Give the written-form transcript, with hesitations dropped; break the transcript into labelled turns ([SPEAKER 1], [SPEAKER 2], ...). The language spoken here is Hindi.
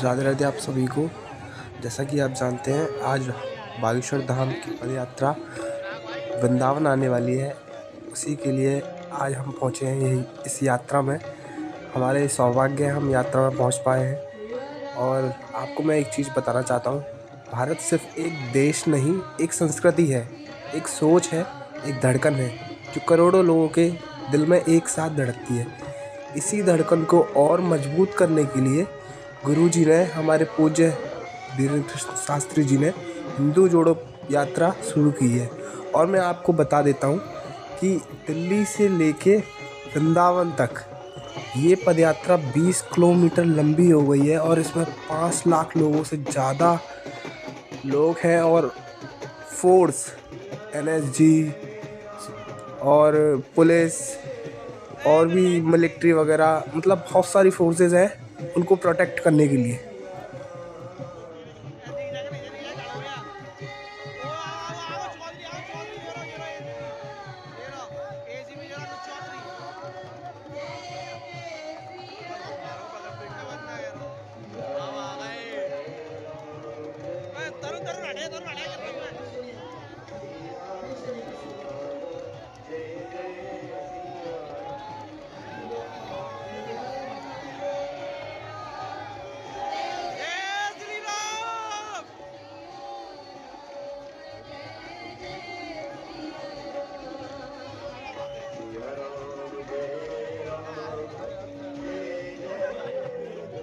[SPEAKER 1] राधे राधे आप सभी को। जैसा कि आप जानते हैं, आज बागेश्वर धाम की पद यात्रा वृंदावन आने वाली है। उसी के लिए आज हम पहुँचे हैं यही इस यात्रा में। हमारे सौभाग्य है हम यात्रा में पहुँच पाए हैं। और आपको मैं एक चीज़ बताना चाहता हूँ, भारत सिर्फ एक देश नहीं, एक संस्कृति है, एक सोच है, एक धड़कन है जो करोड़ों लोगों के दिल में एक साथ धड़कती है। इसी धड़कन को और मजबूत करने के लिए गुरुजी ने, हमारे पूज्य धीरेन्द्र कृष्ण शास्त्री जी ने हिंदू जोड़ो यात्रा शुरू की है। और मैं आपको बता देता हूँ कि दिल्ली से लेके वृंदावन तक ये पदयात्रा 20 किलोमीटर लंबी हो गई है और इसमें 5 लाख लोगों से ज़्यादा लोग हैं। और फोर्स, एनएसजी और पुलिस और भी मिलिट्री वगैरह, मतलब बहुत सारी फोर्सेस हैं उनको प्रोटेक्ट करने के लिए।